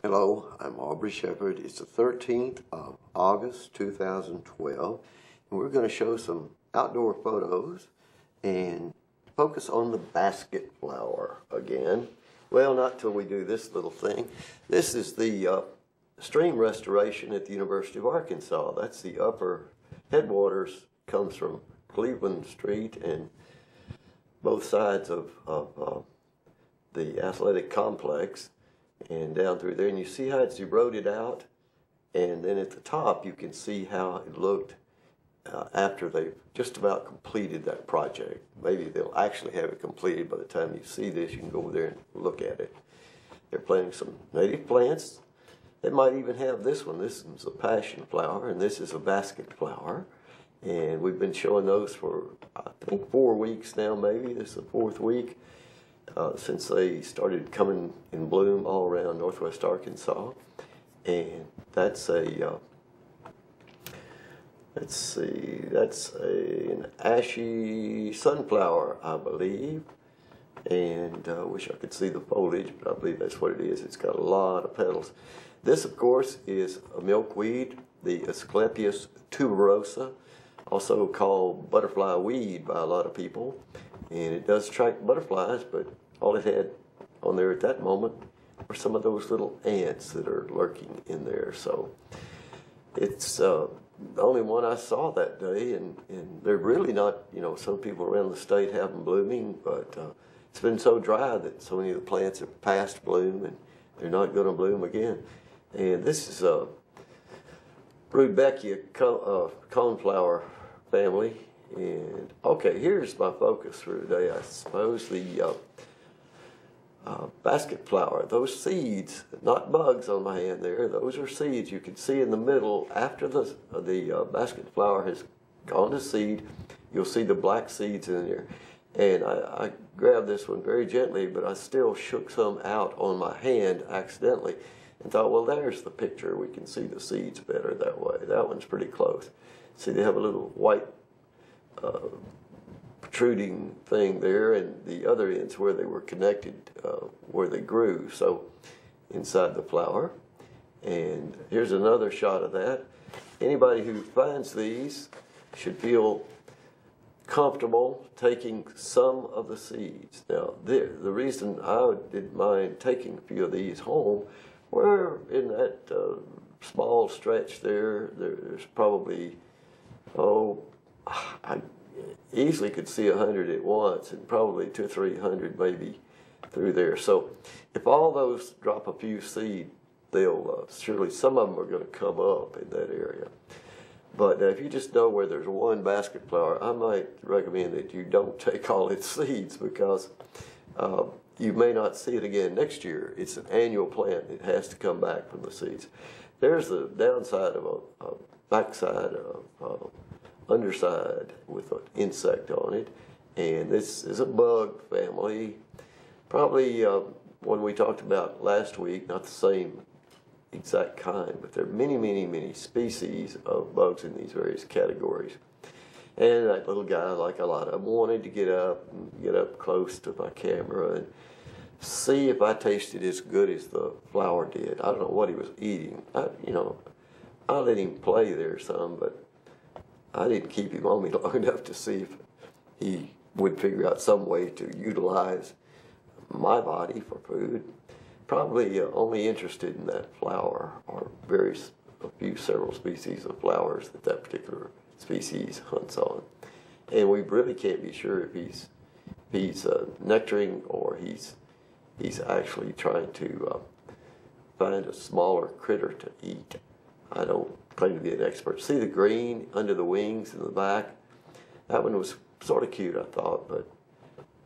Hello, I'm Aubrey Shepherd. It's the 13th of August 2012, and we're going to show some outdoor photos and focus on the basket flower again. Well, not till we do this little thing. This is the stream restoration at the University of Arkansas. That's the upper headwaters, comes from Cleveland Street and both sides of the athletic complex and down through there, and you see how it's eroded out, and then at the top you can see how it looked after they've just about completed that project. Maybe they'll actually have it completed by the time you see this. You can go over there and look at it. They're planting some native plants. They might even have this one. This is a passion flower, and this is a basket flower, and we've been showing those for I think 4 weeks now. Maybe this is the 4th week since they started coming in bloom all around northwest Arkansas. And that's a let's see, that's an ashy sunflower, I believe. And I wish I could see the foliage, but I believe that's what it is. It's got a lot of petals. This, of course, is a milkweed, the Asclepias tuberosa, also called butterfly weed by a lot of people. And it does attract butterflies, but all it had on there at that moment were some of those little ants that are lurking in there. So it's the only one I saw that day, and they're really not, some people around the state have them blooming, but it's been so dry that so many of the plants have past bloom and they're not going to bloom again. And this is a Rudbeckia coneflower family. And okay, here's my focus for today. I suppose the basket flower, those seeds, not bugs on my hand there, those are seeds. You can see in the middle, after the basket flower has gone to seed, you'll see the black seeds in there. And I grabbed this one very gently, but I still shook some out on my hand accidentally and thought, well, there's the picture. We can see the seeds better that way. That one's pretty close. See, they have a little white protruding thing there, and the other ends where they were connected, where they grew, so inside the flower. And here's another shot of that. Anybody who finds these should feel comfortable taking some of the seeds. Now, the reason I didn't mind taking a few of these home, were in that small stretch there's probably, I easily could see 100 at once, and probably 200 or 300 maybe through there. So if all those drop a few seed, they'll surely, some of them are going to come up in that area. But if you just know where there's one basket flower, I might recommend that you don't take all its seeds, because you may not see it again next year. It's an annual plant. It has to come back from the seeds. There's the downside of a backside of underside with an insect on it, and this is a bug family. Probably one we talked about last week, not the same exact kind, but there are many, many, many species of bugs in these various categories. And that little guy, like a lot of them, wanted to get up close to my camera and see if I tasted as good as the flower did. I don't know what he was eating. I let him play there some, but I didn't keep him on me long enough to see if he would figure out some way to utilize my body for food. Probably only interested in that flower, or several species of flowers that particular species hunts on. And we really can't be sure if he's nectaring or he's actually trying to find a smaller critter to eat. I don't claim to be an expert. See the green under the wings in the back? That one was sort of cute, I thought, but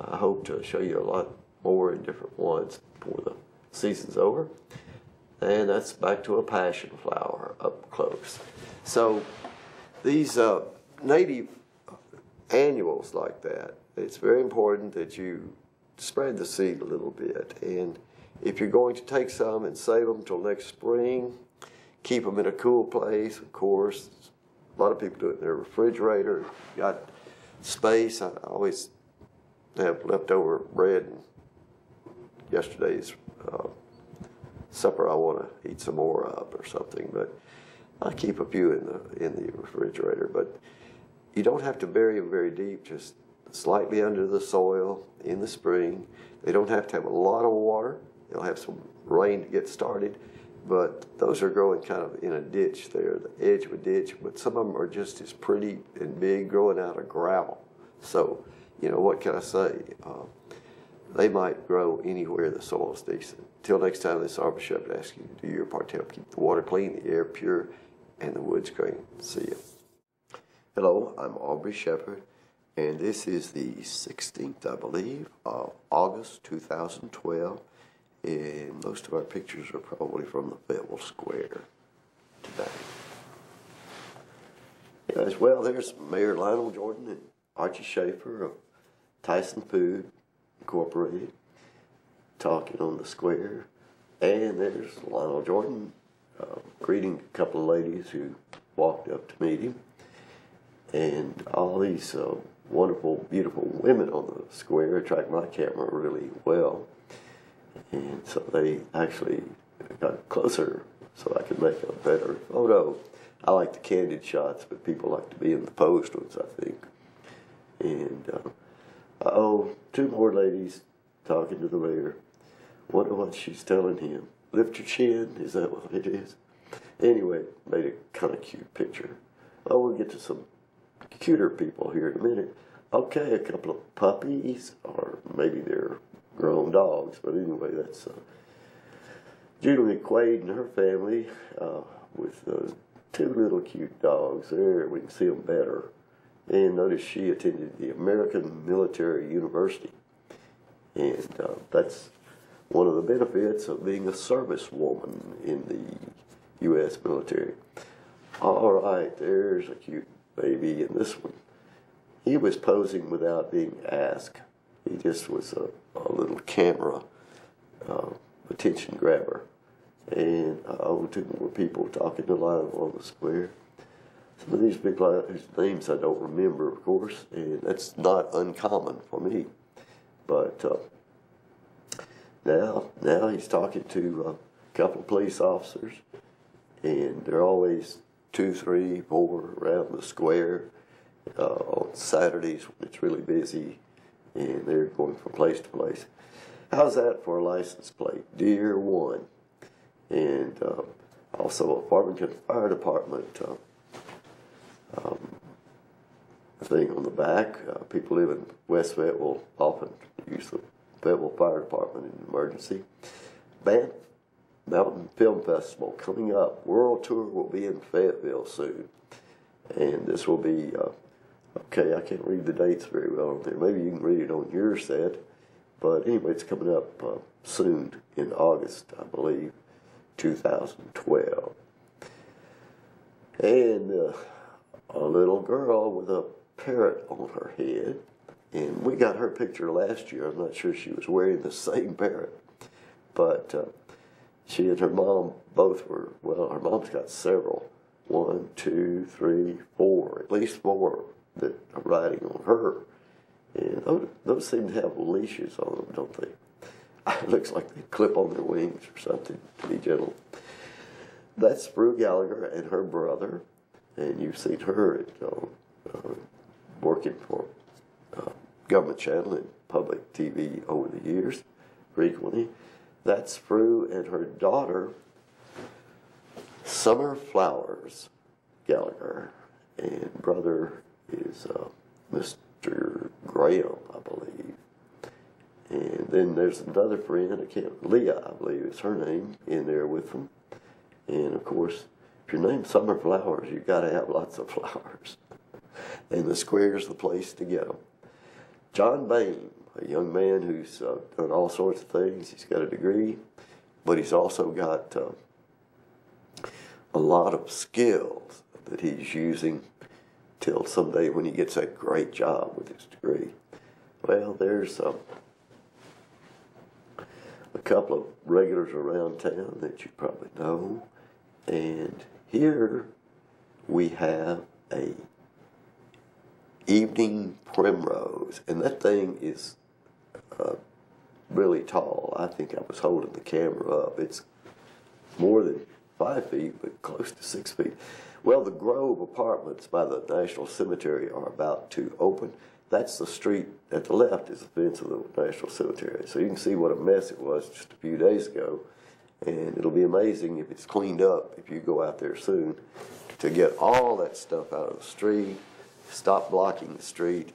I hope to show you a lot more in different ones before the season's over. And that's back to a passion flower up close. So these native annuals like that, it's very important that you spread the seed a little bit. And if you're going to take some and save them till next spring, keep them in a cool place, of course. A lot of people do it in their refrigerator. Got space. I always have leftover bread and yesterday's supper I want to eat some more of or something. But I keep a few in the refrigerator. But you don't have to bury them very deep, just slightly under the soil in the spring. They don't have to have a lot of water. They'll have some rain to get started. But those are growing kind of in a ditch there, the edge of a ditch. But some of them are just as pretty and big, growing out of gravel. So, you know, what can I say? They might grow anywhere the soil's decent. Till next time, this Aubrey Shepherd asks you to do your part to help keep the water clean, the air pure, and the woods green. See you. Hello, I'm Aubrey Shepherd, and this is the 16th, I believe, of August 2012. And most of our pictures are probably from the Fayetteville Square today. As well, there's Mayor Lionel Jordan and Archie Schaefer of Tyson Food Incorporated talking on the square. And there's Lionel Jordan greeting a couple of ladies who walked up to meet him. And all these wonderful, beautiful women on the square attract my camera really well. And so they actually got closer so I could make a better photo. I like the candid shots, but people like to be in the posed ones, I think. And, two more ladies talking to the mayor. Wonder what she's telling him. Lift your chin, is that what it is? Anyway, made a kind of cute picture. Oh, we'll get to some cuter people here in a minute. Okay, a couple of puppies, or maybe they're grown dogs, but anyway, that's Julie McQuaid and her family with two little cute dogs there. We can see them better. And notice she attended the American Military University, and that's one of the benefits of being a service woman in the U.S. military. All right, there's a cute baby in this one. He was posing without being asked. He just was a little camera attention grabber. And two more people talking to Lionel on the square. Some of these people whose names I don't remember, of course, and that's not uncommon for me. But now he's talking to a couple of police officers, and they're always 2, 3, 4 around the square on Saturdays when it's really busy. And they're going from place to place. How's that for a license plate? Deer 1. And also a Farmington Fire Department thing on the back. People live in West Fayetteville often use the Fayetteville Fire Department in an emergency. Banff Mountain Film Festival coming up. World Tour will be in Fayetteville soon. And this will be... okay, I can't read the dates very well on there. Maybe you can read it on your set. But anyway, it's coming up soon in August, I believe, 2012. And a little girl with a parrot on her head. And we got her picture last year. I'm not sure she was wearing the same parrot. But she and her mom both were, well, her mom's got several. 1, 2, 3, 4, at least 4 that are riding on her. And those seem to have leashes on them, don't they? It looks like they clip on their wings or something, to be gentle. That's Prue Gallagher and her brother. And you've seen her working for government channel and public TV over the years, frequently. That's Prue and her daughter, Summer Flowers Gallagher. And brother is Mr. Graham, I believe. And then there's another friend, Leah, I believe is her name, in there with them. And of course, if your name's Summer Flowers, you've got to have lots of flowers. And the square's the place to get them. John Bain, a young man who's done all sorts of things. He's got a degree, but he's also got a lot of skills that he's using till someday when he gets that great job with his degree. Well, there's a couple of regulars around town that you probably know. And here we have a evening primrose. And that thing is really tall. I think I was holding the camera up. It's more than 5 feet, but close to 6 feet. Well, the Grove Apartments by the National Cemetery are about to open. That's the street at the left is the fence of the National Cemetery. So you can see what a mess it was just a few days ago. And it'll be amazing if it's cleaned up, if you go out there soon, to get all that stuff out of the street, stop blocking the street.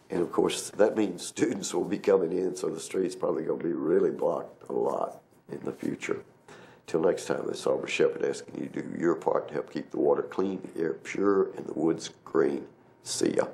And of course, that means students will be coming in, so the street's probably going to be really blocked a lot in the future. Till next time, this is Aubrey Shepherd asking you to do your part to help keep the water clean, the air pure, and the woods green. See ya.